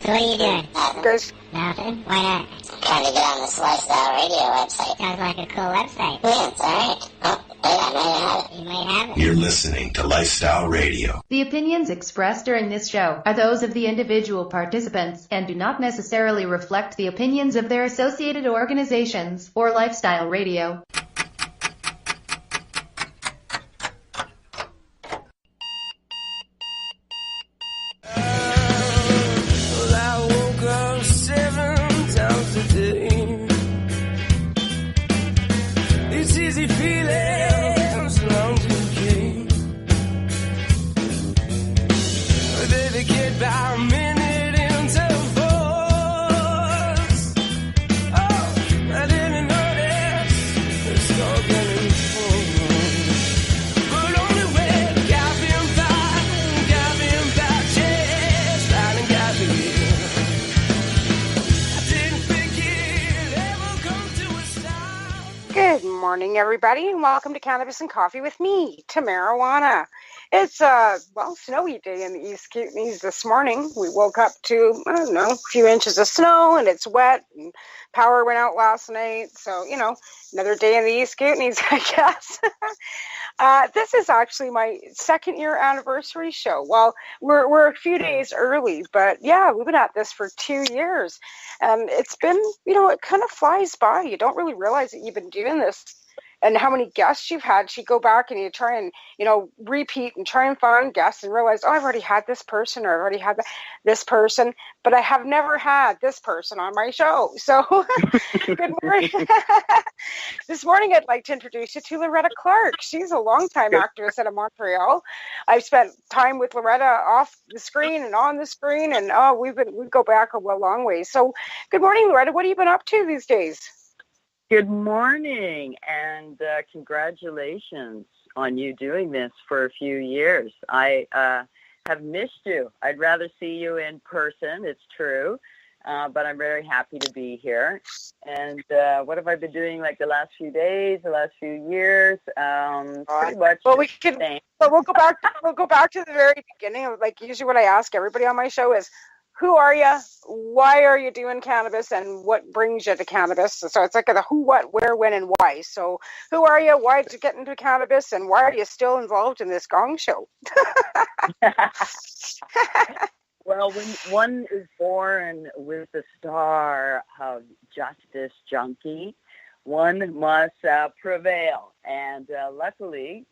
What are you doing? Guys. Nothing? Why not? Trying to get on this Lifestyle Radio website. Sounds like a cool website. Yeah, it's alright. Oh, hey, I might have it. You might have it. You're listening to Lifestyle Radio. The opinions expressed during this show are those of the individual participants and do not necessarily reflect the opinions of their associated organizations or Lifestyle Radio. Good morning, everybody, and welcome to Cannabis and Coffee with me, Tamarijuana. It's a, snowy day in the East Kootenays this morning. We woke up to, a few inches of snow, and it's wet, and power went out last night. So, another day in the East Kootenays, I guess. This is actually my second year anniversary show. Well, we're a few days early, but yeah, we've been at this for 2 years. And it's been, it kind of flies by. You don't really realize that you've been doing this and how many guests you've had. You go back and you try and, repeat and try and find guests and realize, I've already had this person or I've already had this person, but I have never had this person on my show. So good morning. This morning, I'd like to introduce you to Loretta Clark. She's a longtime activist out of Montreal. I've spent time with Loretta off the screen and on the screen, and we go back a long way. So good morning, Loretta. What have you been up to these days? Good morning, and congratulations on you doing this for a few years. I have missed you. I'd rather see you in person, it's true, but I'm very happy to be here. And what have I been doing like the last few days, the last few years? Pretty much. Well, we'll go back. We'll go back to the very beginning. Like usually, what I ask everybody on my show is, who are you? Why are you doing cannabis? And what brings you to cannabis? So it's like the who, what, where, when, and why. So who are you? Why did you get into cannabis? And why are you still involved in this gong show? Well, when one is born with the star of justice junkie, one must prevail. And luckily,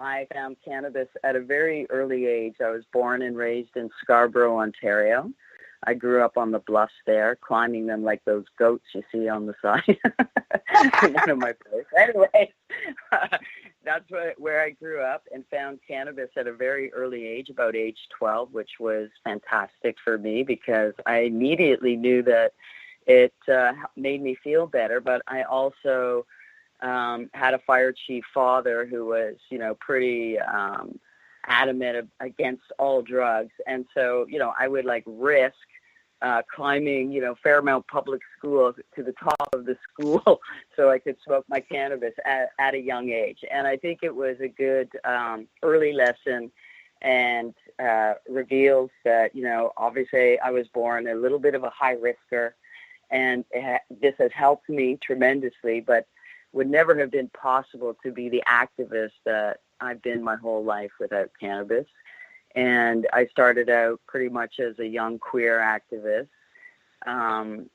I found cannabis at a very early age. I was born and raised in Scarborough, Ontario. I grew up on the bluffs there, climbing them like those goats you see on the side. One of my place. Anyway, that's where I grew up and found cannabis at a very early age, about age 12, which was fantastic for me because I immediately knew that it made me feel better, but I also had a fire chief father who was, pretty adamant against all drugs. And so, I would risk climbing, Fairmount Public School to the top of the school so I could smoke my cannabis at a young age. And I think it was a good early lesson and reveals that, obviously I was born a little bit of a high risker, and this has helped me tremendously, but would never have been possible to be the activist that I've been my whole life without cannabis. And I started out pretty much as a young queer activist. I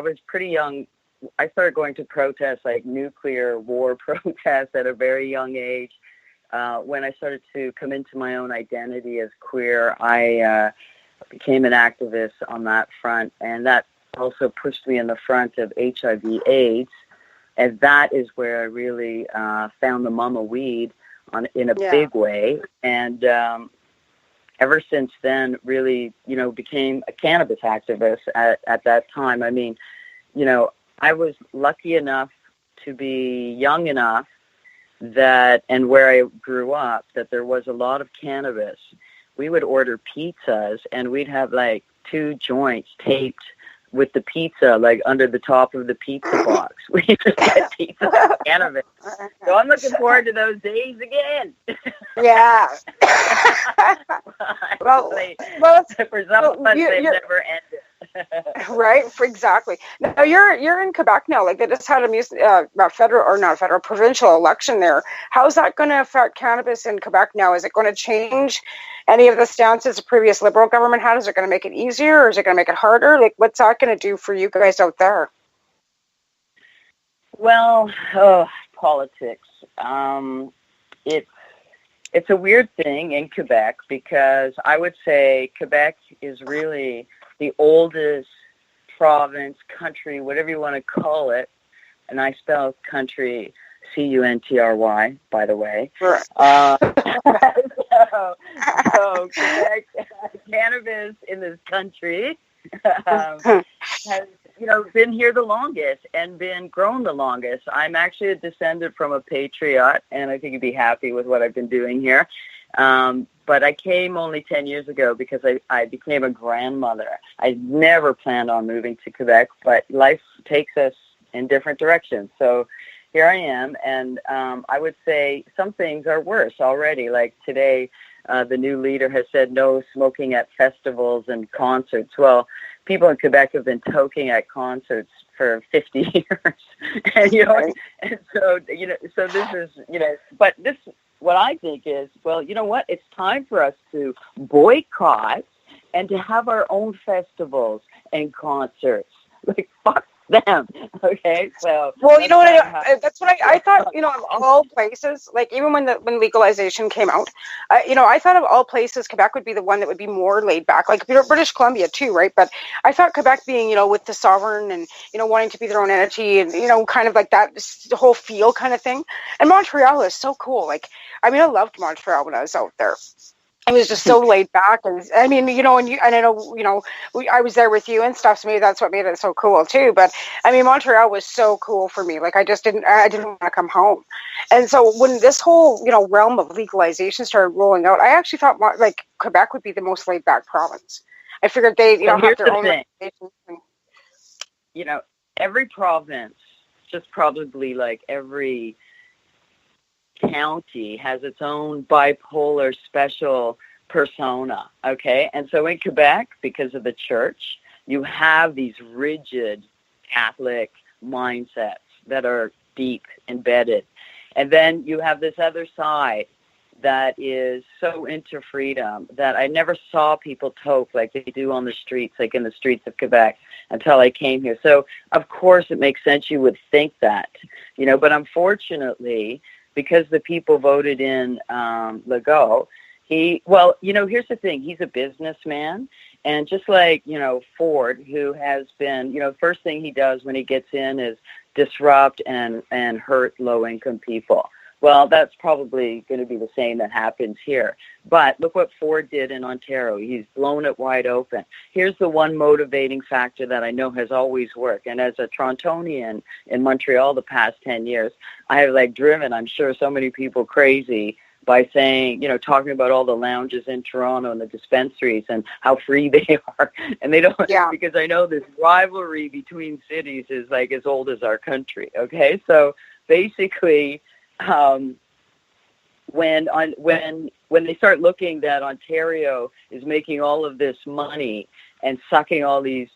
was pretty young. I started going to protests like nuclear war protests at a very young age. When I started to come into my own identity as queer, I became an activist on that front, and that also pushed me in the front of HIV/AIDS, and that is where I really found the mama weed in a big way. And ever since then, really, became a cannabis activist at that time. I mean, I was lucky enough to be young enough that, and where I grew up, that there was a lot of cannabis. We would order pizzas, and we'd have 2 joints taped with the pizza, like under the top of the pizza box. We used to get pizza with cannabis. So I'm looking forward to those days again. Yeah. well, for some of us, they've never ended. Right, exactly. Now you're in Quebec now. Like they just had a provincial election there. How's that going to affect cannabis in Quebec now? Is it going to change any of the stances the previous Liberal government had? Is it going to make it easier, or is it going to make it harder? Like, what's that going to do for you guys out there? Well, politics. It's a weird thing in Quebec because I would say Quebec is really the oldest province, country, whatever you want to call it, and I spell country C-U-N-T-R-Y, by the way. Sure. So Quebec, cannabis in this country has, been here the longest and been grown the longest. I'm actually a descendant from a patriot, and I think you'd be happy with what I've been doing here. But I came only 10 years ago because I became a grandmother. I never planned on moving to Quebec, but life takes us in different directions. So here I am, and I would say some things are worse already. Like today, the new leader has said no smoking at festivals and concerts. Well, people in Quebec have been toking at concerts for 50 years. And, and so this is, but this, what I think is, well, you know what? It's time for us to boycott and to have our own festivals and concerts. Like, fuck them. Okay, so well, you know what? That's what I thought. Of all places, like even when legalization came out, I thought of all places, Quebec would be the one that would be more laid back. Like British Columbia too, right? But I thought Quebec being, with the sovereign and wanting to be their own entity and kind of like that the whole feel kind of thing. And Montreal is so cool. Like, I loved Montreal when I was out there. It was just so laid back, and I know, I was there with you and stuff, so maybe that's what made it so cool too. But Montreal was so cool for me. Like I didn't want to come home, and so when this whole realm of legalization started rolling out, I actually thought like Quebec would be the most laid back province. I figured they have their own regulations. Every province, just probably like every county has its own bipolar special persona, okay? And so in Quebec, because of the church, you have these rigid Catholic mindsets that are deep embedded. And then you have this other side that is so into freedom that I never saw people toke like they do on the streets, like in the streets of Quebec, until I came here. So, of course, it makes sense you would think that, but unfortunately, because the people voted in Legault, here's the thing. He's a businessman. And just like, Ford, who has been, first thing he does when he gets in is disrupt and hurt low-income people. Well, that's probably going to be the same that happens here. But look what Ford did in Ontario. He's blown it wide open. Here's the one motivating factor that I know has always worked. And as a Torontonian in Montreal the past 10 years, I have driven, I'm sure, so many people crazy by saying, talking about all the lounges in Toronto and the dispensaries and how free they are. And they don't, because I know this rivalry between cities is like as old as our country. Okay. So basically, when they start looking that Ontario is making all of this money and sucking all these,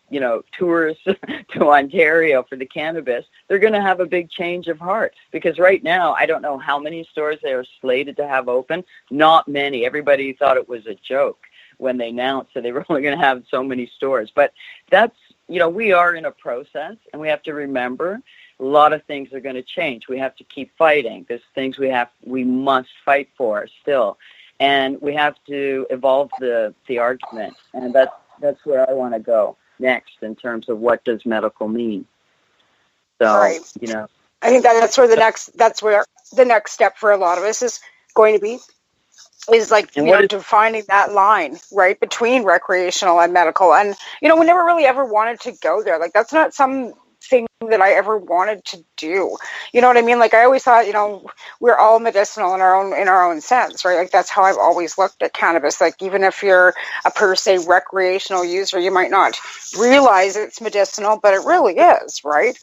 tourists to Ontario for the cannabis, they're going to have a big change of heart. Because right now, I don't know how many stores they are slated to have open. Not many. Everybody thought it was a joke when they announced that they were only going to have so many stores. But that's, we are in a process, and we have to remember a lot of things are going to change. We have to keep fighting. There's things we must fight for still. And we have to evolve the argument. And that's where I want to go next in terms of what does medical mean. So, right. I think that's where the next step for a lot of us is going to be, is like, defining that line, right, between recreational and medical. And, we never really ever wanted to go there. Like, that's not something that I ever wanted to do. You know what I mean? Like I always thought, we're all medicinal in our own sense, right? Like that's how I've always looked at cannabis. Like even if you're a per se recreational user, you might not realize it's medicinal, but it really is, right?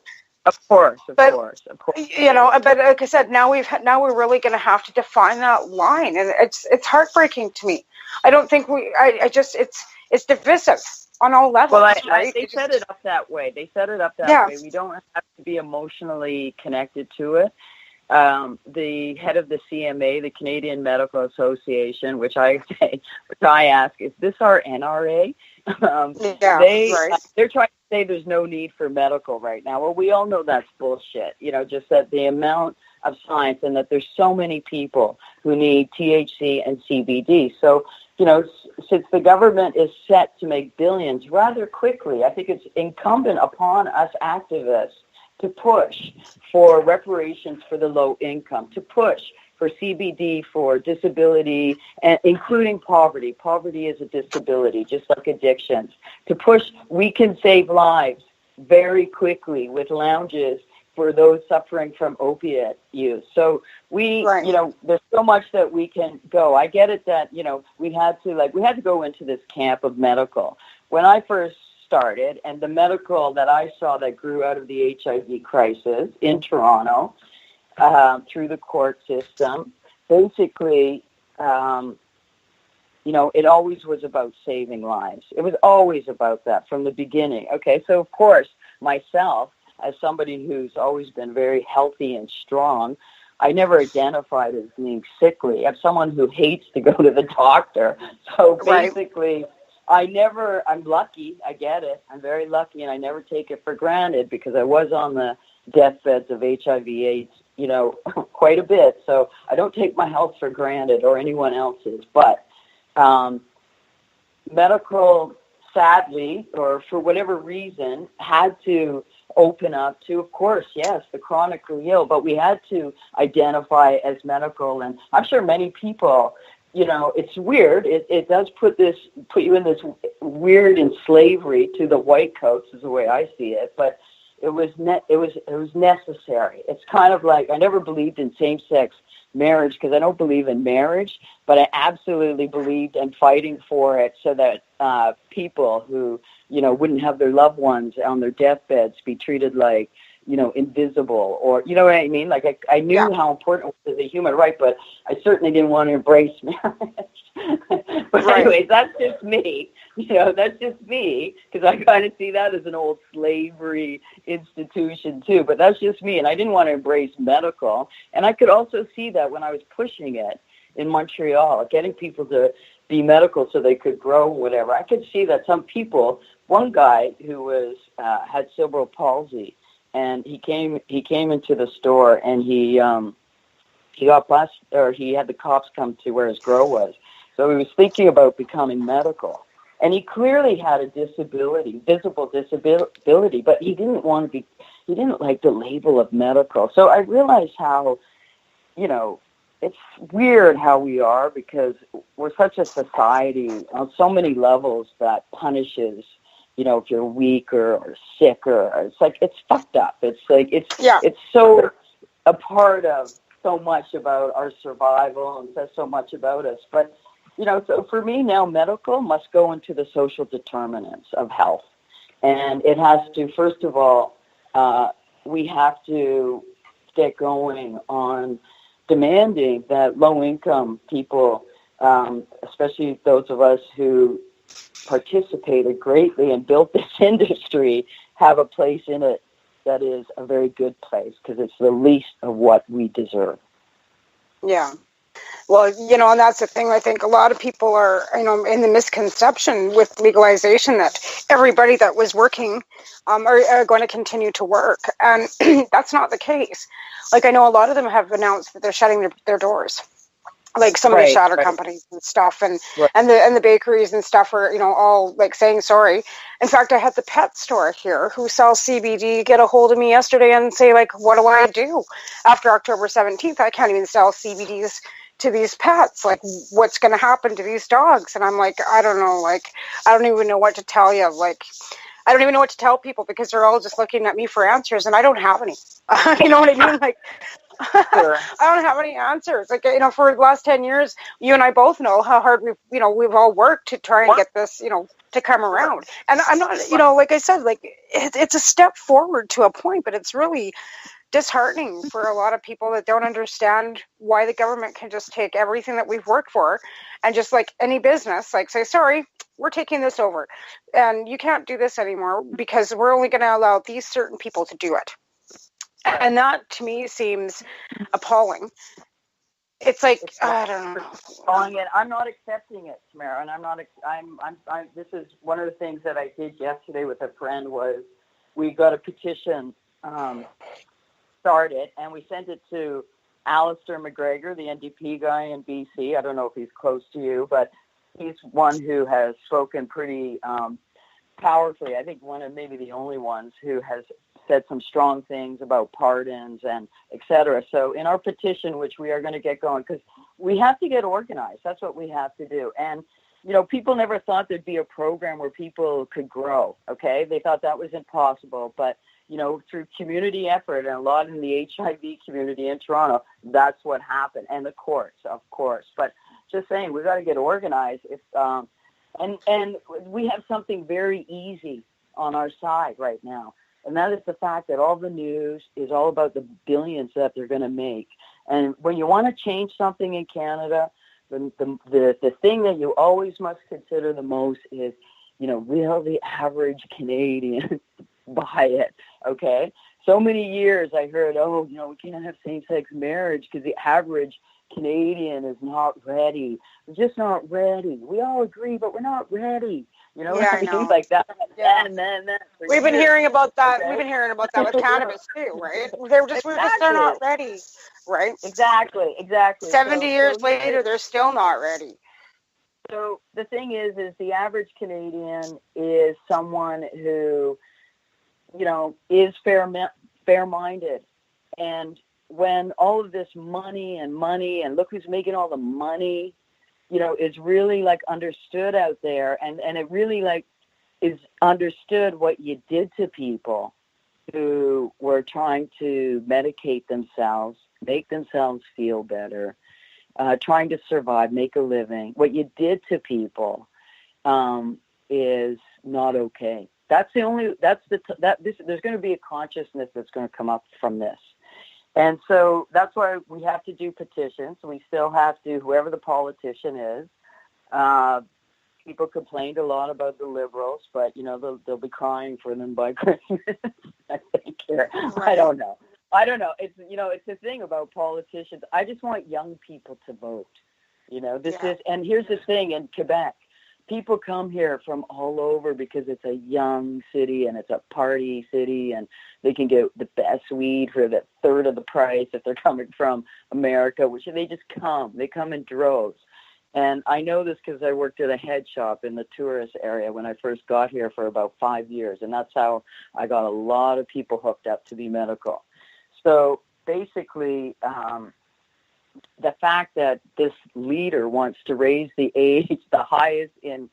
Of course. But like I said, now we're really going to have to define that line, and it's heartbreaking to me. I don't think it's divisive on all levels. Well, right? They set it up that way. Way. We don't have to be emotionally connected to it. The head of the CMA, the Canadian Medical Association, which I ask, is this our NRA? They're trying to say there's no need for medical right now. Well, we all know that's bullshit. Just that the amount of science and that there's so many people who need THC and CBD. So, since the government is set to make billions rather quickly, I think it's incumbent upon us activists to push for reparations for the low income, to push for CBD for disability, and including poverty. Poverty is a disability, just like addictions. To push, we can save lives very quickly with lounges for those suffering from opiate use. So there's so much that we can go. I get it that, we had to go into this camp of medical. When I first started, and the medical that I saw that grew out of the HIV crisis in Toronto through the court system, basically, it always was about saving lives. It was always about that from the beginning. Okay, so of course, myself, as somebody who's always been very healthy and strong, I never identified as being sickly. I'm someone who hates to go to the doctor. So basically, I'm lucky, I get it. I'm very lucky, and I never take it for granted because I was on the deathbeds of HIV/AIDS, quite a bit. So I don't take my health for granted or anyone else's. But medical, sadly, or for whatever reason, had to open up to, of course, yes, the chronically ill, but we had to identify as medical. And I'm sure many people, it's weird. It does put you in this weird in slavery to the white coats, is the way I see it. But it was necessary. It's kind of like I never believed in same-sex marriage because I don't believe in marriage, but I absolutely believed in fighting for it so that people who wouldn't have their loved ones on their deathbeds be treated like invisible, or you know what I mean? Like I knew how important it was as a human right, but I certainly didn't want to embrace marriage. But anyways, that's just me. That's just me, because I kind of see that as an old slavery institution too. But that's just me, and I didn't want to embrace medical. And I could also see that when I was pushing it in Montreal, getting people to be medical so they could grow whatever. I could see that some people, one guy who had cerebral palsy, and he came into the store, and he got busted, or he had the cops come to where his grow was. So he was thinking about becoming medical, and he clearly had a disability, visible disability, but he didn't want to be. He didn't like the label of medical. So I realized how, it's weird how we are, because we're such a society on so many levels that punishes, if you're weak or sick, or it's fucked up. It's like, it's so a part of so much about our survival and says so much about us. But, so for me now, medical must go into the social determinants of health. And it has to, first of all, we have to get going on demanding that low-income people, especially those of us who participated greatly and built this industry, have a place in it that is a very good place, because it's the least of what we deserve. Yeah. Well, and that's the thing. I think a lot of people are, in the misconception with legalization that everybody that was working are going to continue to work. And that's not the case. Like, I know a lot of them have announced that they're shutting their doors. Like some of the shatter companies and stuff, and the bakeries and stuff are, all like saying sorry. In fact, I had the pet store here who sells CBD get a hold of me yesterday and say, like, what do I do after October 17th? I can't even sell CBDs to these pets. Like, what's going to happen to these dogs? And I'm like, I don't know. Like, I don't even know what to tell you. Like, I don't even know what to tell people because they're all just looking at me for answers, and I don't have any. You know what I mean? Like, Sure. I don't have any answers. Like, you know, for the last 10 years, you and I both know how hard we've all worked to try and get this, to come around. And I'm not, like I said, like it's a step forward to a point, but it's really disheartening for a lot of people that don't understand why the government can just take everything that we've worked for and just like any business, like say, sorry, we're taking this over and you can't do this anymore because we're only going to allow these certain people to do it. And that to me seems appalling. It's like, I don't know. And I'm not accepting it, Tamara, and this is one of the things that I did yesterday with a friend was we got a petition started, and we sent it to Alistair McGregor, the NDP guy in BC. I don't know if he's close to you, but he's one who has spoken pretty powerfully. I think one of maybe the only ones who has said some strong things about pardons and et cetera. So in our petition, which we are going to get going, because we have to get organized. That's what we have to do. And, people never thought there'd be a program where people could grow, okay? They thought that was impossible. But, through community effort and a lot in the HIV community in Toronto, that's what happened. And the courts, of course. But just saying, we've got to get organized. And we have something very easy on our side right now. And that is the fact that all the news is all about the billions that they're going to make. And when you want to change something in Canada, the thing that you always must consider the most is, will the average Canadian buy it? Okay. So many years I heard, we can't have same-sex marriage because the average Canadian is not ready. We're just not ready. We all agree, but we're not ready. Like that. Yeah. And then we've been hearing about that. Okay. We've been hearing about that with cannabis too, right? They're not ready, right? Exactly. 70 years later, they're still not ready. So the thing is the average Canadian is someone who, is fair-minded, and when all of this money and look who's making all the money, is really like understood out there, and it really like is understood what you did to people who were trying to medicate themselves, make themselves feel better, trying to survive, make a living. What you did to people is not okay. There's going to be a consciousness that's going to come up from this. And so that's why we have to do petitions. We still have to, whoever the politician is. People complained a lot about the Liberals, but, they'll be crying for them by Christmas, I think. Right. I don't know. It's, it's the thing about politicians. I just want young people to vote. And here's the thing in Quebec. People come here from all over because it's a young city and it's a party city, and they can get the best weed for the third of the price if they're coming from America, which they just come. They come in droves. And I know this because I worked at a head shop in the tourist area when I first got here for about 5 years, and that's how I got a lot of people hooked up to be medical. So basically, the fact that this leader wants to raise the age, the highest in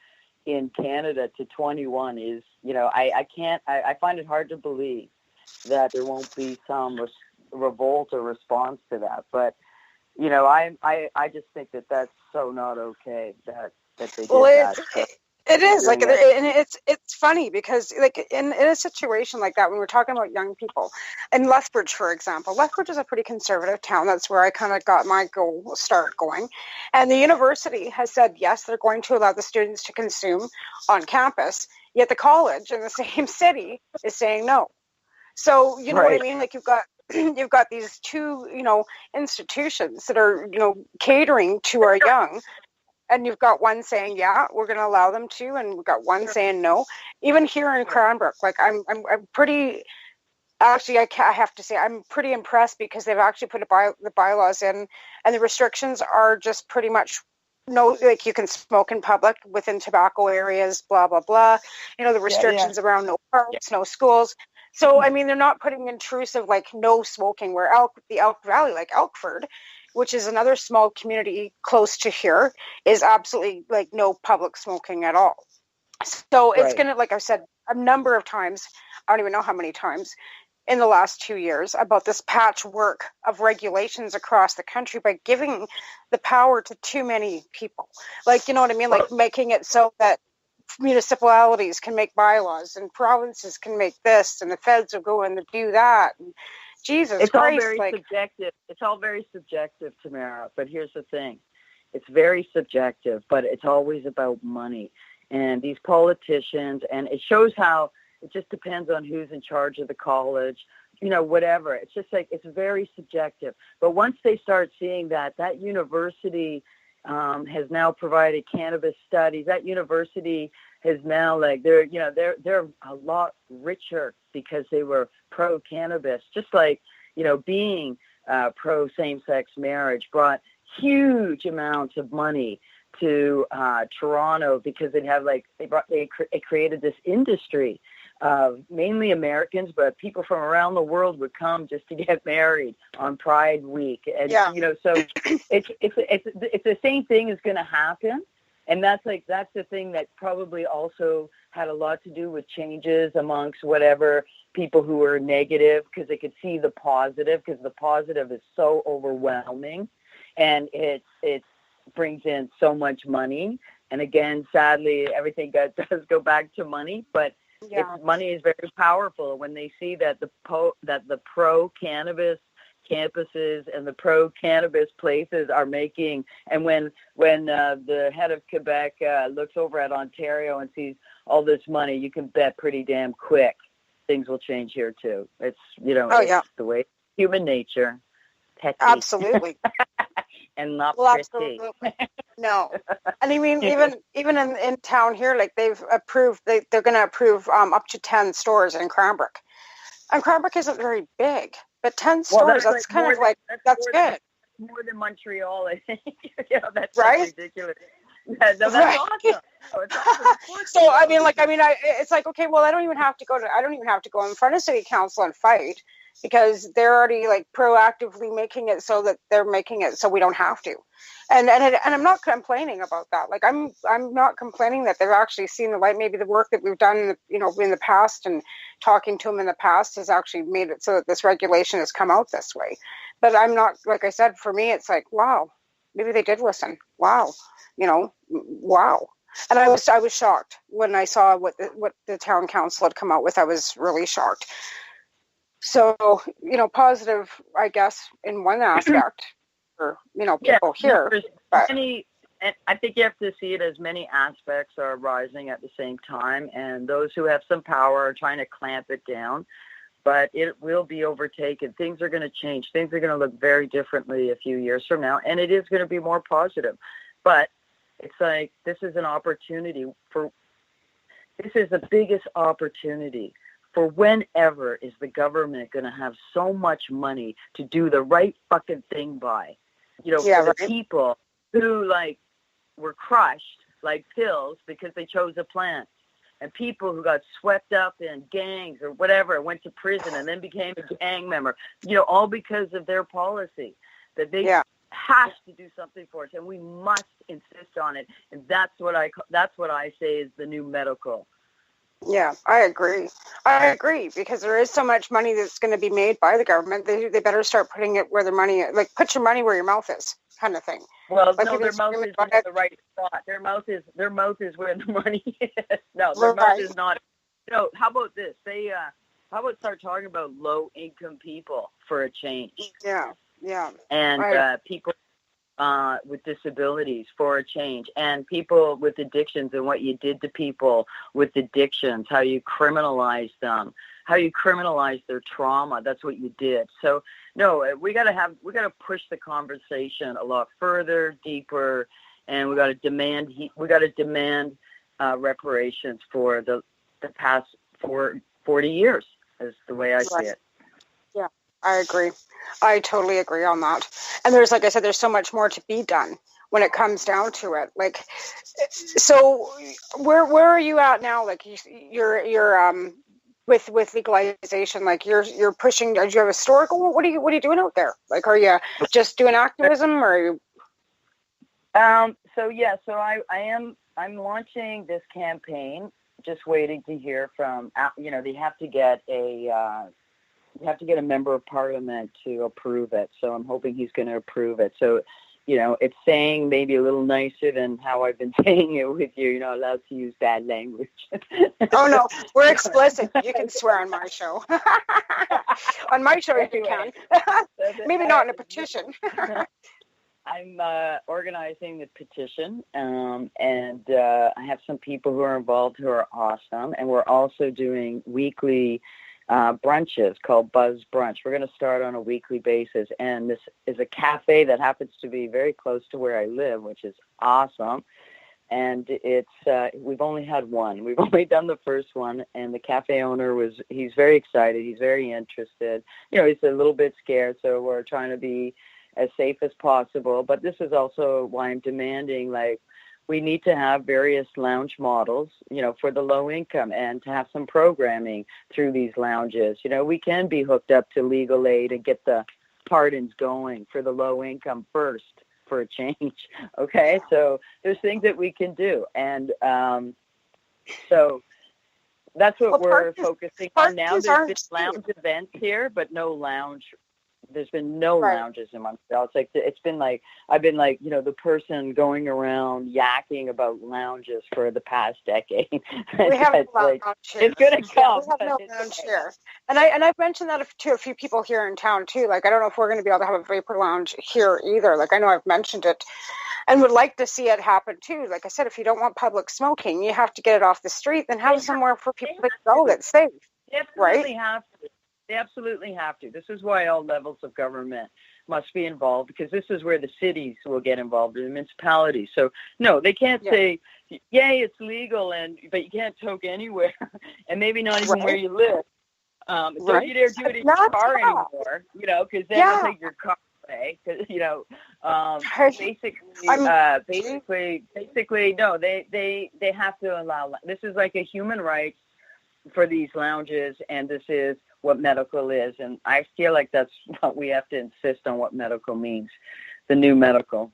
Canada, to 21 is, I find it hard to believe that there won't be some revolt or response to that. But, I just think that that's so not okay that they did that. It is like, and it's funny because like in a situation like that, when we're talking about young people in Lethbridge, for example, Lethbridge is a pretty conservative town. That's where I kind of got my start going. And the university has said, yes, they're going to allow the students to consume on campus. Yet the college in the same city is saying no. So, you know what I mean? Like you've got these two, institutions that are, catering to our young. And you've got one saying, yeah, we're going to allow them to, and we've got one saying no. Even here in Cranbrook, like I'm pretty, actually, I have to say, I'm pretty impressed because they've actually put the bylaws in, and the restrictions are just pretty much no, like you can smoke in public within tobacco areas, blah, blah, blah. The restrictions around no parks, no schools. So, I mean, they're not putting intrusive, like no smoking, where the Elk Valley, like Elkford, which is another small community close to here, is absolutely like no public smoking at all. So it's Right. going to, like I said, a number of times, I don't even know how many times in the last 2 years, about this patchwork of regulations across the country by giving the power to too many people. Like, you know what I mean? Like making it so that municipalities can make bylaws and provinces can make this and the feds will go in and do that. And Jesus It's Christ, all very subjective. It's all very subjective, Tamara. But here's the thing. It's very subjective, but it's always about money. And these politicians, and it shows how it just depends on who's in charge of the college, you know, whatever. It's just like, it's very subjective. But once they start seeing that university has now provided cannabis studies, that university has now, like, they're a lot richer because they were pro-cannabis, just like, you know, being pro same-sex marriage brought huge amounts of money to Toronto, because they created this industry of mainly Americans, but people from around the world would come just to get married on Pride Week, and you know, so it's the same thing is going to happen, and that's the thing that probably also had a lot to do with changes amongst whatever people who were negative, because they could see the positive, because the positive is so overwhelming, and it brings in so much money. And again, sadly, everything does go back to money, but money is very powerful when they see that the pro-cannabis campuses and the pro-cannabis places are making, and when the head of Quebec looks over at Ontario and sees all this money, you can bet pretty damn quick things will change here too. It's, you know, it's the way human nature. Petty. Absolutely. And not well, pretty. absolutely. No. And I mean, even in town here, like they've approved, they're going to approve up to 10 stores in Cranbrook. And Cranbrook isn't very big, but 10 stores, that's kind of like, that's good. More than Montreal, I think. Yeah, that's right? Ridiculous. That's awesome. Oh, it's awesome. So it's like, okay, well, I don't even have to go in front of city council and fight, because they're already like proactively making it so that they're making it so we don't have to. And I'm not complaining about that. Like I'm not complaining that they've actually seen the light. Maybe the work that we've done, in the past, and talking to them in the past has actually made it so that this regulation has come out this way. But I'm not, like I said, for me, it's like, wow, maybe they did listen. Wow. Wow. And I was shocked when I saw what the town council had come out with. I was really shocked. So, positive, I guess, in one aspect for, people here. And I think you have to see it as many aspects are rising at the same time, and those who have some power are trying to clamp it down, but it will be overtaken. Things are going to change. Things are going to look very differently a few years from now, and it is going to be more positive. But it's like, this is an opportunity this is the biggest opportunity for whenever is the government going to have so much money to do the right fucking thing by, for the people who were crushed like pills because they chose a plant, and people who got swept up in gangs or whatever, went to prison and then became a gang member, all because of their policy, that they has to do something for us, and we must insist on it. And that's what I say is the new medical. Yeah, I agree, because there is so much money that's going to be made by the government. They better start putting it where their money, put your money where your mouth is, kind of thing. Well, no, their mouth is in the right spot. Their mouth is where the money is. No, their mouth is not. How about this? How about start talking about low income people for a change? Yeah. And people with disabilities for a change, and people with addictions, and what you did to people with addictions, how you criminalized them, how you criminalized their trauma. That's what you did. So no, we got to push the conversation a lot further, deeper, and we got to demand reparations for the past 40 years, is the way I see it. Yeah, I agree. I totally agree on that. And there's, like I said, there's so much more to be done when it comes down to it. So where are you at now? You're with legalization, you're pushing. Do you have a store? What are you doing out there? Are you just doing activism, or are you? So I am I'm launching this campaign. Just waiting to hear from. They have to get a member of parliament to approve it. So I'm hoping he's going to approve it. So, it's saying maybe a little nicer than how I've been saying it with you. You're not allowed to use bad language. Oh, no, we're explicit. You can swear on my show. On my show, if you can. Maybe not in a petition. I'm organizing the petition, and I have some people who are involved who are awesome. And we're also doing weekly brunches called Buzz Brunch. We're going to start on a weekly basis, and this is a cafe that happens to be very close to where I live, which is awesome. And we've only had one. We've only done the first one, and the cafe owner he's very excited. He's very interested. He's a little bit scared, so we're trying to be as safe as possible. But this is also why I'm demanding, we need to have various lounge models, for the low income, and to have some programming through these lounges. We can be hooked up to legal aid and get the pardons going for the low income first for a change. Okay. So there's things that we can do. And so that's what we're focusing on now. There's been lounge events here, but no lounge. There's been no lounges in Montreal. It's been I've been the person going around yakking about lounges for the past decade. We have no lounge here. It's going to come. We have no lounge here. And I've mentioned that to a few people here in town too. I don't know if we're going to be able to have a vapor lounge here either. I know I've mentioned it and would like to see it happen too. Like I said, if you don't want public smoking, you have to get it off the street, then have somewhere for people to go that's safe. They absolutely have to. They absolutely have to. This is why all levels of government must be involved, because this is where the cities will get involved, in the municipalities. So, no, they can't say, yay, it's legal, but you can't toke anywhere, and maybe not even where you live. Don't you dare do it in your car anymore, because then they'll take your car away. Basically, no, they have to allow. This is like a human right for these lounges, and this is what medical is, and I feel like that's what we have to insist on, what medical means, the new medical.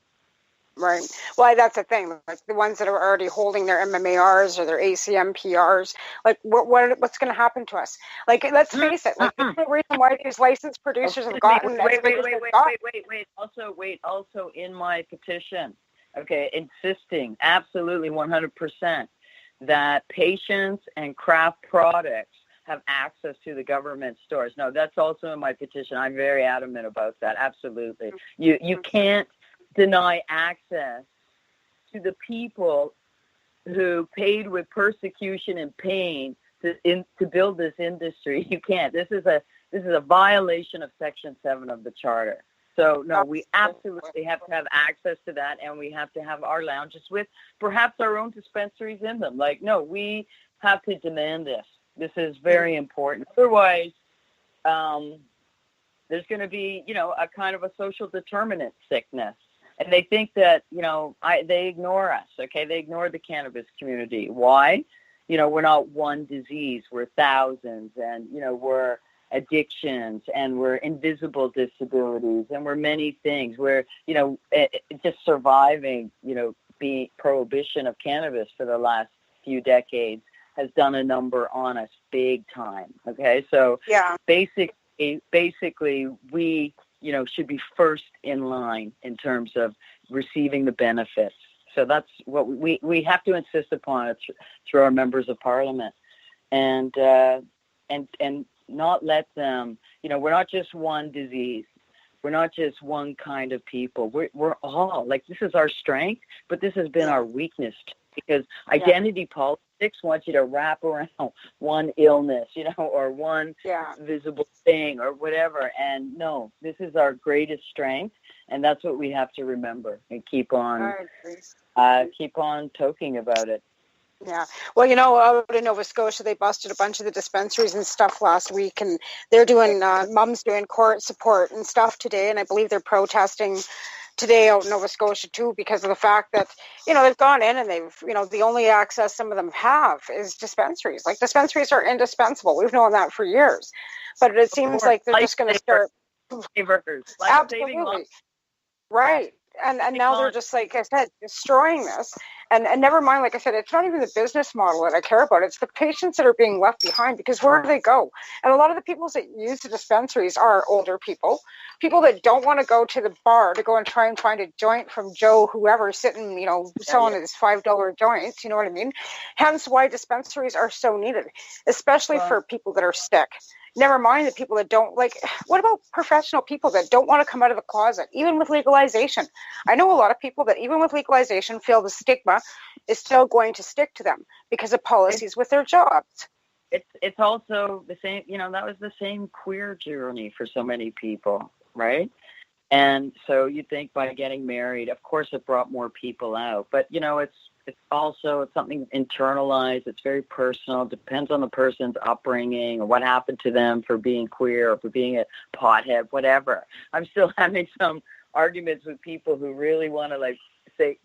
Right. Well, that's the thing. The ones that are already holding their MMARs or their ACMPRs, what's going to happen to us? Let's face it. The reason why these licensed producers have gotten wait. Also in my petition, insisting absolutely 100% that patients and craft products have access to the government stores. No, that's also in my petition. I'm very adamant about that. Absolutely. You can't deny access to the people who paid with persecution and pain to build this industry. You can't. This is a violation of Section 7 of the Charter. So, no, we absolutely have to have access to that, and we have to have our lounges with perhaps our own dispensaries in them. No, we have to demand this. This is very important. Otherwise, there's going to be, a kind of a social determinant sickness. And they think that, they ignore us, okay? They ignore the cannabis community. Why? We're not one disease. We're thousands, and, we're addictions, and we're invisible disabilities, and we're many things. We're, just surviving, being prohibition of cannabis for the last few decades has done a number on us big time. Okay. So basically we, should be first in line in terms of receiving the benefits. So that's what we have to insist upon it through our members of parliament, and not let them, we're not just one disease. We're not just one kind of people. We're all, this is our strength, but this has been our weakness, because identity politics wants you to wrap around one illness, or one visible thing or whatever. And no, this is our greatest strength, and that's what we have to remember and keep on talking about it. Yeah. Well, out in Nova Scotia, they busted a bunch of the dispensaries and stuff last week, and they're doing, Mom's doing court support and stuff today, and I believe they're protesting today out in Nova Scotia too, because of the fact that, they've gone in and they've, the only access some of them have is dispensaries. Dispensaries are indispensable. We've known that for years, but it seems like they're just going to start. Absolutely. Right. And now they're just, like I said, destroying this. And never mind, like I said, it's not even the business model that I care about. It's the patients that are being left behind, because where do they go? And a lot of the people that use the dispensaries are older people that don't want to go to the bar to go and try and find a joint from Joe, whoever, sitting, selling his $5 joints. You know what I mean? Hence why dispensaries are so needed, especially for people that are sick. Never mind the people that don't what about professional people that don't want to come out of the closet, even with legalization? I know a lot of people that even with legalization feel the stigma is still going to stick to them because of policies with their jobs. It's also the same, that was the same queer journey for so many people, right? And so you think by getting married, of course it brought more people out, but it's also something internalized. It's very personal. It depends on the person's upbringing or what happened to them for being queer or for being a pothead, whatever. I'm still having some arguments with people who really want to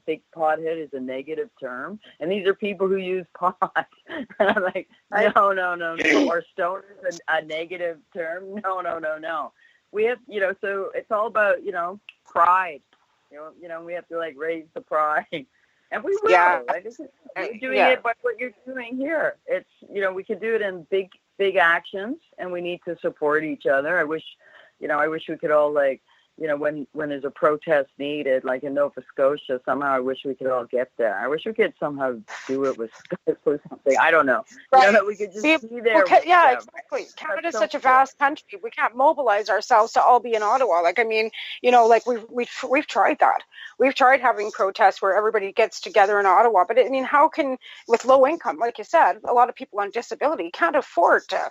think pothead is a negative term, and these are people who use pot. And I'm like, no. Or stone is a negative term. No. We have, so it's all about, pride. We have to raise the pride. And we will. Yeah. You're doing it by what you're doing here. It's, we could do it in big actions, and we need to support each other. I wish we could all when there's a protest needed, like in Nova Scotia, somehow I wish we could all get there. I wish we could somehow do it with Skype or something. I don't know. Right. We could just be there. Exactly. Canada's such a vast country. We can't mobilize ourselves to all be in Ottawa. We've tried that. We've tried having protests where everybody gets together in Ottawa. But how can, with low income, like you said, a lot of people on disability can't afford to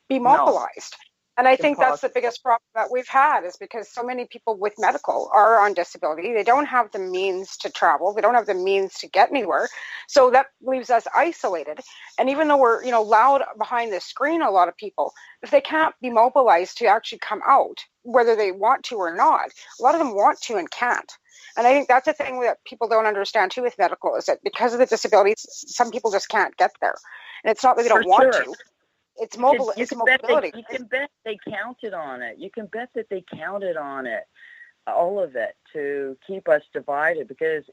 be mobilized. No. And I think that's the biggest problem that we've had, is because so many people with medical are on disability. They don't have the means to travel. They don't have the means to get anywhere. So that leaves us isolated. And even though we're, loud behind the screen, a lot of people, if they can't be mobilized to actually come out, whether they want to or not, a lot of them want to and can't. And I think that's the thing that people don't understand too with medical, is that because of the disabilities, some people just can't get there. And it's not that they don't want to. It's mobility. You can bet they counted on it. You can bet that they counted on it, all of it, to keep us divided, because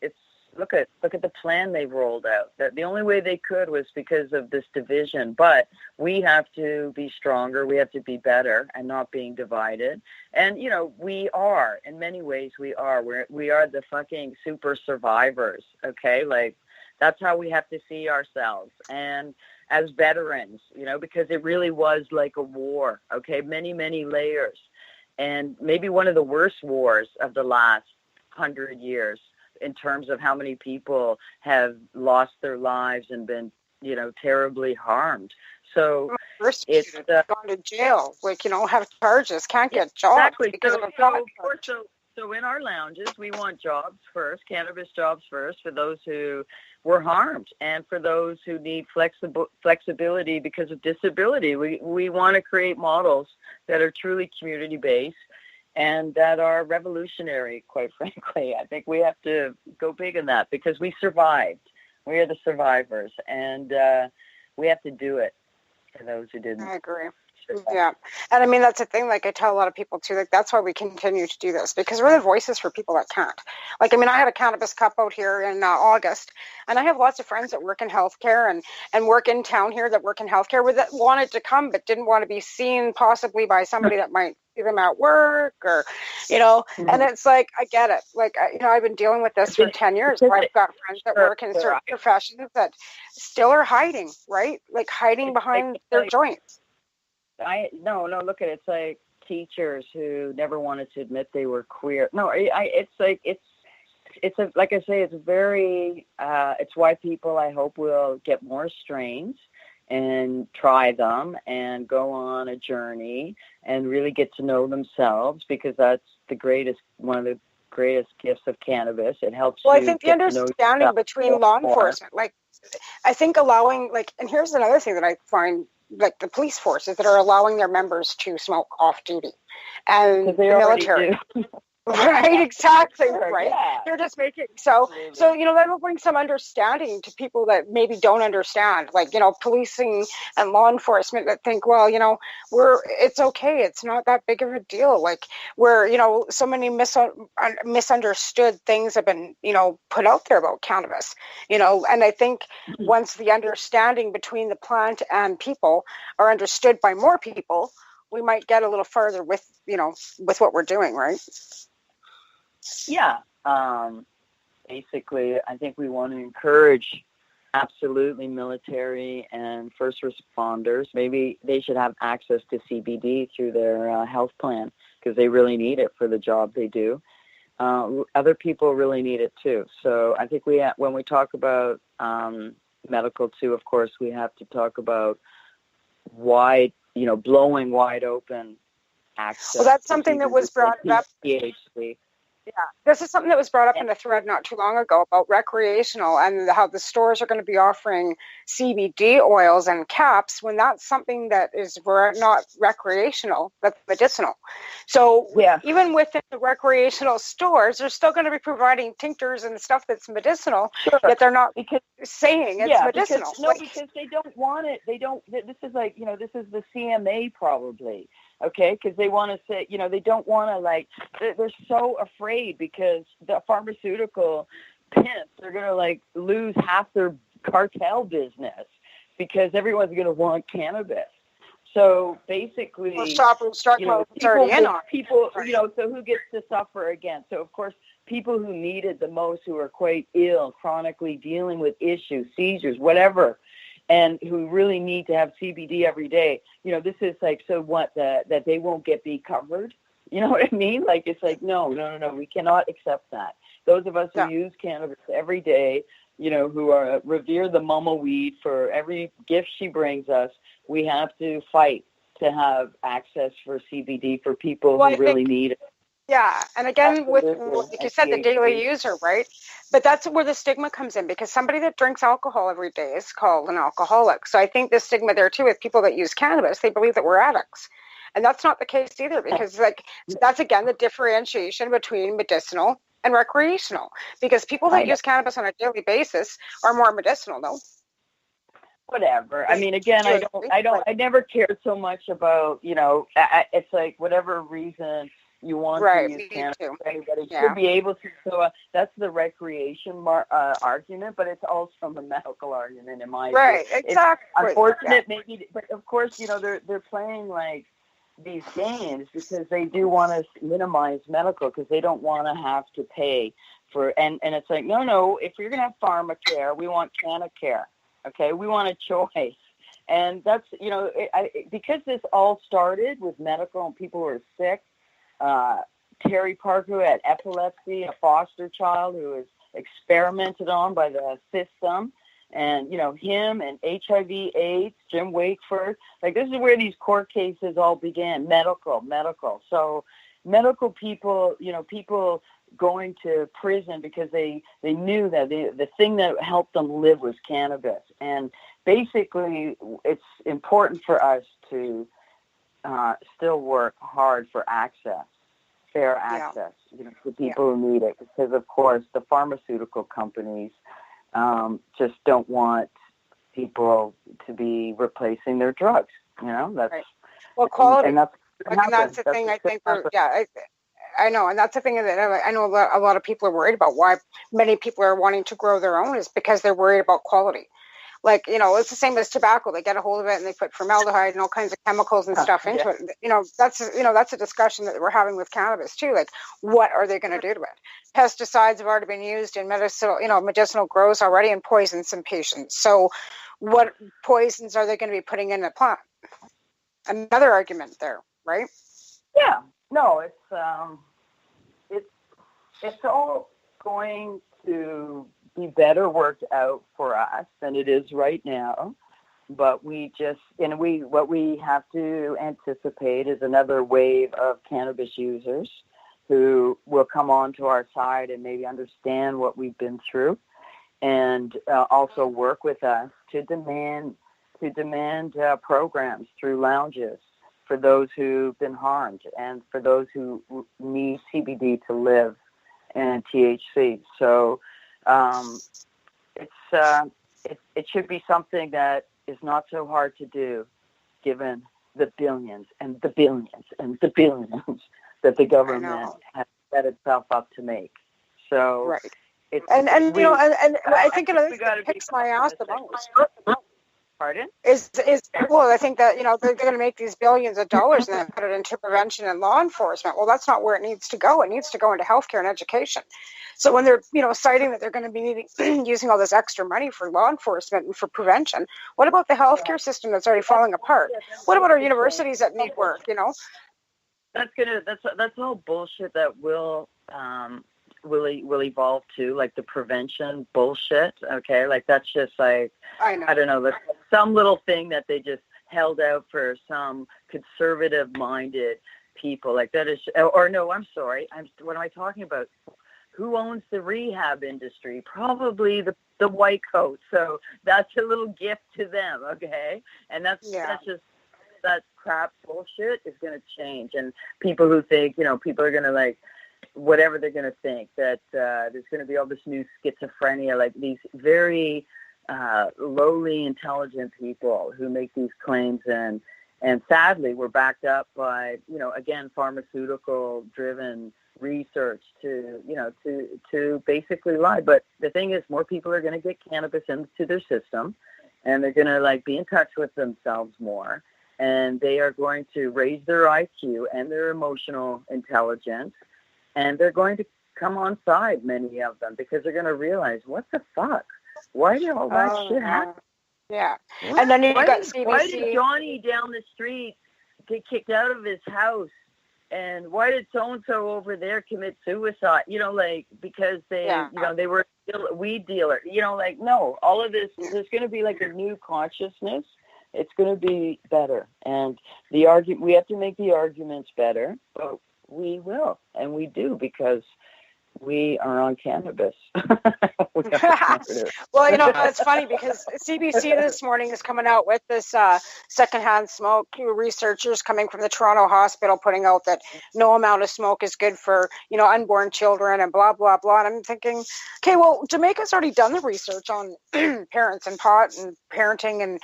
look at the plan they've rolled out. That the only way they could was because of this division. But we have to be stronger. We have to be better and not being divided. And we are, in many ways, we are the fucking super survivors. Okay, that's how we have to see ourselves. And as veterans, because it really was like a war, okay, many, many layers, and maybe one of the worst wars of the last 100 years in terms of how many people have lost their lives and been, terribly harmed. So it's gone to jail, have charges, can't get jobs. Exactly. So in our lounges, we want jobs first, cannabis jobs first, for those who were harmed and for those who need flexibility because of disability. We want to create models that are truly community-based and that are revolutionary, quite frankly. I think we have to go big in that because we survived. We are the survivors, and we have to do it for those who didn't. I agree. Yeah. And I mean, that's the thing, I tell a lot of people too, that's why we continue to do this, because we're the voices for people that can't. I had a cannabis cup out here in August, and I have lots of friends that work in healthcare and work in town here that work in healthcare that wanted to come but didn't want to be seen possibly by somebody that might see them at work or, and it's I get it. I've been dealing with this for 10 years. I've got friends that work in certain professions that still are hiding, right? Hiding behind their joints. No, look at it. It's like teachers who never wanted to admit they were queer. No, it's why people, I hope, will get more strains and try them and go on a journey and really get to know themselves, because that's one of the greatest gifts of cannabis. It helps. Well, I think the understanding between law enforcement, I think allowing, and here's another thing that I find, the police forces that are allowing their members to smoke off duty, and the military. Right, exactly, Sure, right. yeah. They're just making so that will bring some understanding to people that maybe don't understand, like policing and law enforcement that think, well, it's okay, it's not that big of a deal. Like where so many misunderstood things have been put out there about cannabis, and I think once the understanding between the plant and people are understood by more people, we might get a little further with with what we're doing, right? Yeah. Basically, I think we want to encourage absolutely military and first responders. Maybe they should have access to CBD through their health plan because they really need it for the job they do. Other people really need it too. So I think when we talk about medical too, of course, we have to talk about blowing wide open access. Well, that's something that was brought up. THC. Yeah, this is something that was brought up in a thread not too long ago about recreational and how the stores are going to be offering CBD oils and caps when that's something that is not recreational, that's medicinal. So even within the recreational stores, they're still going to be providing tinctures and stuff that's medicinal, yet they're not saying it's medicinal. Because they don't want it. They don't. This is like, this is the CMA probably. Okay, because they want to say, they don't want to they're so afraid because the pharmaceutical pimps are going to lose half their cartel business because everyone's going to want cannabis. So basically, people, so who gets to suffer again? So of course, people who need it the most, who are quite ill, chronically dealing with issues, seizures, whatever, and who really need to have CBD every day. This is that they won't be covered. You know what I mean? It's no, we cannot accept that. Those of us who use cannabis every day, who revere the mama weed for every gift she brings us, we have to fight to have access for CBD for people who really need it. Yeah, and again, with like you said, the daily user, right? But that's where the stigma comes in, because somebody that drinks alcohol every day is called an alcoholic. So I think the stigma there too with people that use cannabis, they believe that we're addicts. And that's not the case either, because that's again the differentiation between medicinal and recreational. Because people that use cannabis on a daily basis are more medicinal, though. Whatever. I mean, again, I never cared so much about, it's like whatever reason you want to use cannabis, everybody should be able to. So that's the recreation argument, but it's also the medical argument in my view. Right, exactly. It's unfortunate, maybe, but of course, they're playing these games because they do want to minimize medical because they don't want to have to pay for, and it's like, no, if you're going to have pharmacare, we want Canacare. Okay, we want a choice. And that's, because this all started with medical and people who are sick. Terry Parker, who had epilepsy, a foster child who was experimented on by the system, and, him and HIV, AIDS, Jim Wakeford. This is where these court cases all began, medical. So medical people, people going to prison because they knew that the thing that helped them live was cannabis. And basically, it's important for us to still work hard for access, fair access, to people who need it. Because, of course, the pharmaceutical companies just don't want people to be replacing their drugs. That's right. Well, quality. And that's the thing I think. I know, and that's the thing that I know a lot of people are worried about. Why many people are wanting to grow their own is because they're worried about quality. It's the same as tobacco. They get a hold of it and they put formaldehyde and all kinds of chemicals and stuff into it. That's a discussion that we're having with cannabis too. What are they going to do to it? Pesticides have already been used in medicinal grows already and poison some patients. So what poisons are they going to be putting in the plant? Another argument there, right? Yeah. No, it's all going to be better worked out for us than it is right now. But what we have to anticipate is another wave of cannabis users who will come onto our side and maybe understand what we've been through, and also work with us to demand programs through lounges for those who've been harmed and for those who need CBD to live and THC. So it should be something that is not so hard to do, given the billions and the billions and the billions that the government has set itself up to make. So, right. And I think it kicks my ass the most. Pardon? Well, I think that, they're going to make these billions of dollars and then put it into prevention and law enforcement. Well, that's not where it needs to go. It needs to go into healthcare and education. So when they're, citing that they're going to be using all this extra money for law enforcement and for prevention, what about the healthcare system that's already falling apart? What about our universities that need work, That's all bullshit that will evolve to, like the prevention bullshit. Okay, like that's just like I don't know, that's some little thing that they just held out for some conservative-minded people. Like that is, or no, I'm sorry. What am I talking about? Who owns the rehab industry? Probably the white coat. So that's a little gift to them. Okay, and that's just that crap bullshit is going to change, and people who think people are going to like. Whatever they're going to think, that there's going to be all this new schizophrenia, like these very lowly intelligent people who make these claims, and sadly we're backed up by again pharmaceutical driven research to basically lie. But the thing is, more people are going to get cannabis into their system, and they're going to like be in touch with themselves more, and they are going to raise their IQ and their emotional intelligence. And they're going to come on side, many of them, because they're going to realize, what the fuck? Why did all that shit happen? Yeah. What? And then you've got CBC. Why did Johnny down the street get kicked out of his house? And why did so-and-so over there commit suicide? Because they, they were a weed dealer. No, all of this, there's going to be like a new consciousness. It's going to be better. And we have to make the arguments better, but we will, and we do, because we are on cannabis. Well, it's funny because CBC this morning is coming out with this secondhand smoke. Researchers coming from the Toronto hospital putting out that no amount of smoke is good for, unborn children and blah, blah, blah. And I'm thinking, okay, well, Jamaica's already done the research on parents and pot and parenting and,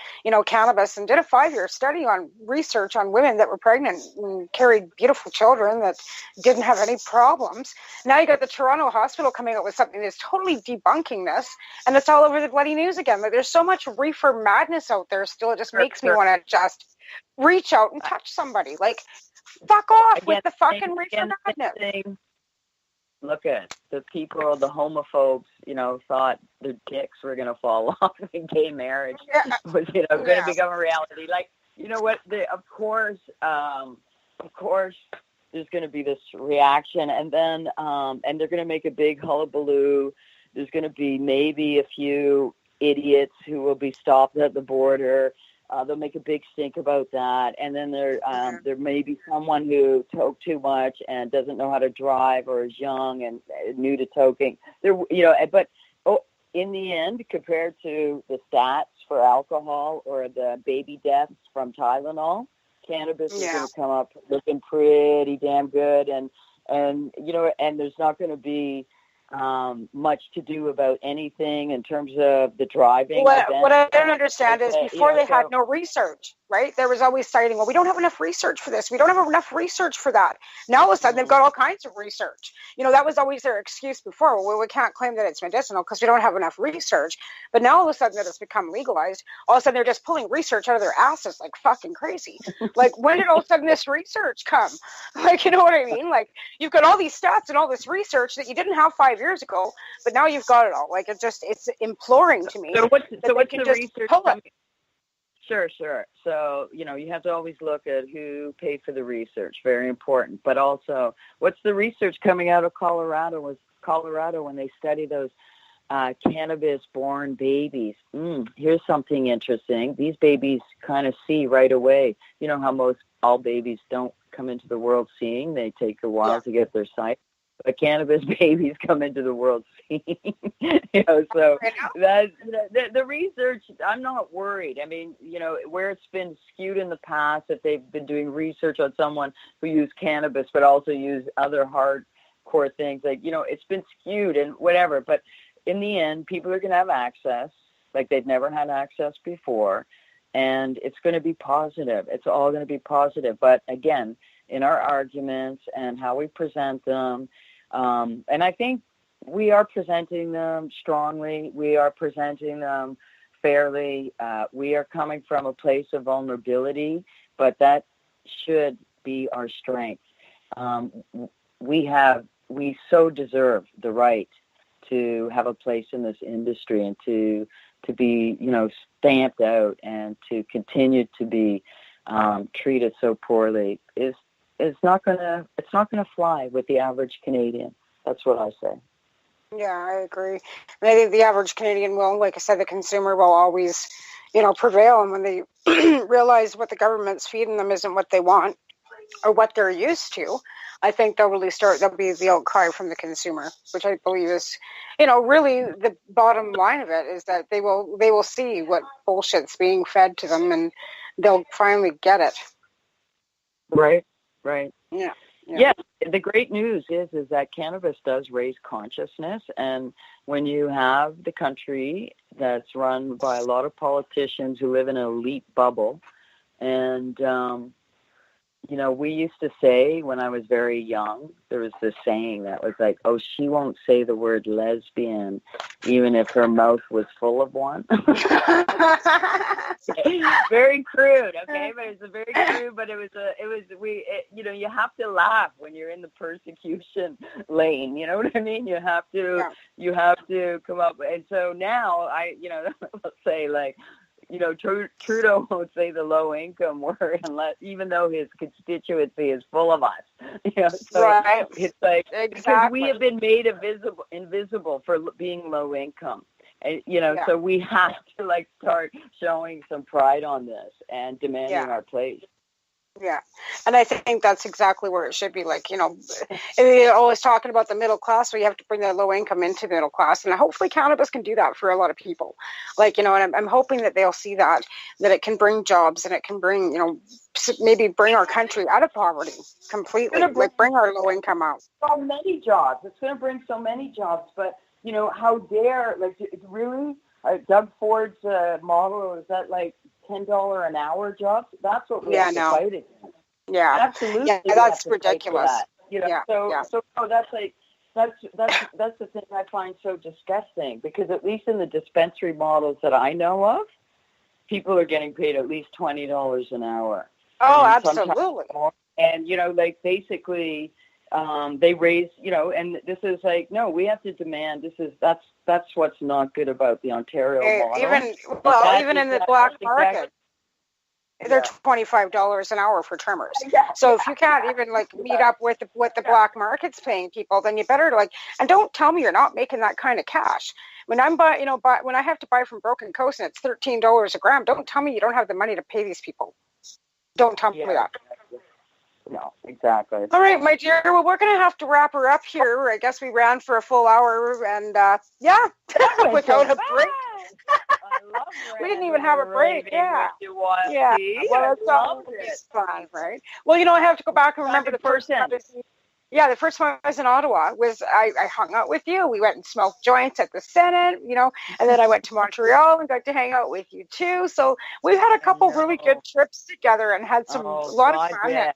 cannabis, and did a 5-year study on research on women that were pregnant and carried beautiful children that didn't have any problems. Now you got the Toronto hospital coming out with something that's totally debunking this, and it's all over the bloody news again. Like, there's so much reefer madness out there still. It just makes me want to just reach out and touch somebody. Like, fuck off with the fucking reefer madness. Look at the people, the homophobes, thought their dicks were going to fall off and gay marriage was, going to become a reality. Like, what? Of course, there's going to be this reaction, and then and they're going to make a big hullabaloo. There's going to be maybe a few idiots who will be stopped at the border. They'll make a big stink about that, and then there may be someone who toked too much and doesn't know how to drive, or is young and new to toking. But in the end, compared to the stats for alcohol or the baby deaths from Tylenol, cannabis is going to come up looking pretty damn good, and there's not going to be much to do about anything in terms of the driving. What I don't understand is before they had no research, right? There was always citing, well, we don't have enough research for this. We don't have enough research for that. Now all of a sudden they've got all kinds of research. That was always their excuse before. Well, we can't claim that it's medicinal because we don't have enough research. But now all of a sudden that it's become legalized, all of a sudden they're just pulling research out of their asses like fucking crazy. Like, when did all of a sudden this research come? Like, you know what I mean? Like, you've got all these stats and all this research that you didn't have 5 years ago, but now you've got it all. Like, it's imploring to me. So what's the research? Sure. So, you have to always look at who paid for the research. Very important. But also, what's the research coming out of Colorado? When they study those cannabis-born babies. Here's something interesting. These babies kind of see right away. You know how all babies don't come into the world seeing. They take a while to get their sight. but cannabis babies come into the world scene. So that's the research. I'm not worried. I mean, where it's been skewed in the past, if they've been doing research on someone who used cannabis but also used other hardcore things, like it's been skewed and whatever. But in the end, people are going to have access like they've never had access before, and it's going to be positive. It's all going to be positive. But again, in our arguments and how we present them. And I think we are presenting them strongly. We are presenting them fairly. We are coming from a place of vulnerability, but that should be our strength. We so deserve the right to have a place in this industry and to be, stamped out and to continue to be treated so poorly it's not gonna fly with the average Canadian. That's what I say. Yeah, I agree. And I think the average Canadian will, like I said, the consumer will always, prevail. And when they realize what the government's feeding them isn't what they want or what they're used to, I think there'll be the outcry from the consumer, which I believe is, really the bottom line of it is that they will see what bullshit's being fed to them and they'll finally get it. Right. Right. Yeah. Yeah. The great news is that cannabis does raise consciousness. And when you have the country that's run by a lot of politicians who live in an elite bubble, and, we used to say when I was very young, there was this saying that was like, oh, she won't say the word lesbian, even if her mouth was full of one. Very crude, okay? But it's very crude, but you have to laugh when you're in the persecution lane. You know what I mean? You have to come up. And so now let's say like, Trudeau won't say the low income word even though his constituency is full of us. So right. It's like because we Exactly. have been made invisible for being low income. And, so we have to start showing some pride on this and demanding our place. Yeah. And I think that's exactly where it should be. You're always talking about the middle class, so you have to bring the low income into the middle class. And hopefully cannabis can do that for a lot of people. And I'm hoping that they'll see that it can bring jobs and it can bring, maybe bring our country out of poverty completely. Bring our low income out. So many jobs. It's going to bring so many jobs. But, how dare, really? Doug Ford's model, is that $10 an hour jobs? That's what we have to fight against. Yeah, absolutely. Yeah, that's ridiculous. So that's the thing I find so disgusting, because at least in the dispensary models that I know of, people are getting paid at least $20 an hour. Oh, absolutely. And basically. They raise, and this is no, we have to demand. That's what's not good about the Ontario model. Even in the black market, they're $25 an hour for trimmers. Yeah. So if you can't even meet up with what the black market's paying people, then you better and don't tell me you're not making that kind of cash. When I'm when I have to buy from Broken Coast and it's $13 a gram, don't tell me you don't have the money to pay these people. Don't tell me that. No, exactly. All right, my dear. Well, we're going to have to wrap her up here. I guess we ran for a full hour, and without a break. We didn't even have a break. Yeah. Well, it's always fun, right? Well, I have to go back and remember the first one. Yeah, the first one was in Ottawa. I hung out with you. We went and smoked joints at the Senate, and then I went to Montreal and got to hang out with you too. So we've had a couple really good trips together and had a lot of fun. Yeah.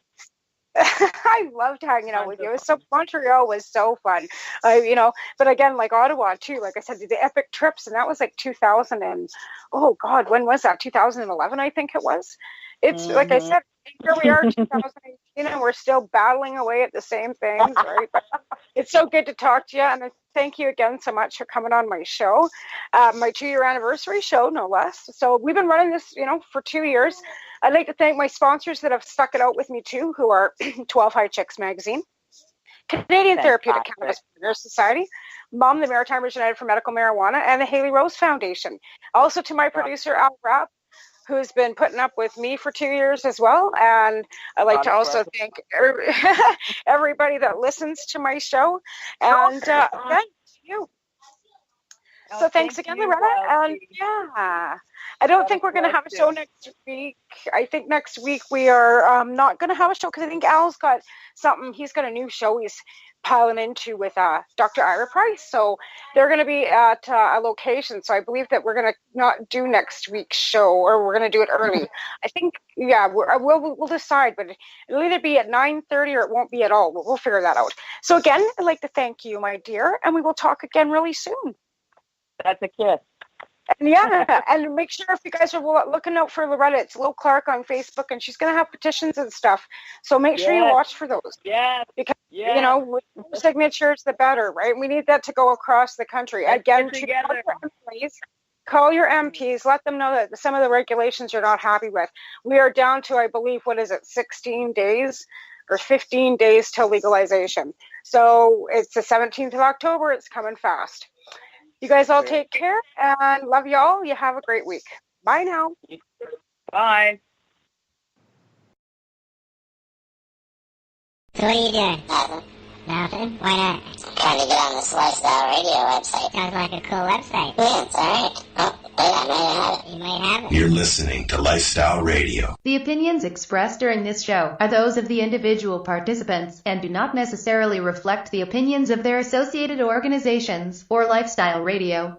I loved hanging out with you. Montreal was so fun, but again, Ottawa too, like I said, the epic trips, and that was 2000 and, oh God, when was that? 2011, I think it was. It's like I said, here we are, 2018, and we're still battling away at the same things, right? But it's so good to talk to you, and thank you again so much for coming on my show, my 2-year anniversary show, no less. So we've been running this, for 2 years. I'd like to thank my sponsors that have stuck it out with me too, who are 12 High Chicks Magazine, Canadian Therapeutic Cannabis Partners Society, Mom, the Maritimers United for Medical Marijuana, and the Haley Rose Foundation. Also to my producer, Al Rapp, who's been putting up with me for 2 years as well. And I'd like to also thank everybody that listens to my show. And thank you. So thanks again, Loretta. And yeah, I don't think we're going to have a show next week. I think next week we are not going to have a show because I think Al's got something. He's got a new show he's piling into with Dr. Ira Price. So they're going to be at a location. So I believe that we're going to not do next week's show, or we're going to do it early. I think, yeah, we'll decide, but it'll either be at 9:30 or it won't be at all. We'll figure that out. So again, I'd like to thank you, my dear, and we will talk again really soon. That's a kiss. And yeah, and make sure if you guys are looking out for Loretta, it's Loretta Clark on Facebook, and she's going to have petitions and stuff. So make sure you watch for those. Yeah. Because, you know, with more signatures, the better, right? We need that to go across the country. Again, call your MPs, let them know that some of the regulations you're not happy with. We are down to, I believe, 16 days or 15 days till legalization. So it's the 17th of October. It's coming fast. You guys all take care and love you all. You have a great week. Bye now. Bye. So what are you doing? Nothing. Nothing? Why not? Trying to get on this Lifestyle Radio website. Sounds like a cool website. Yeah, it's alright. Oh, wait, I might have it. You might have it. You're listening to Lifestyle Radio. The opinions expressed during this show are those of the individual participants and do not necessarily reflect the opinions of their associated organizations or Lifestyle Radio.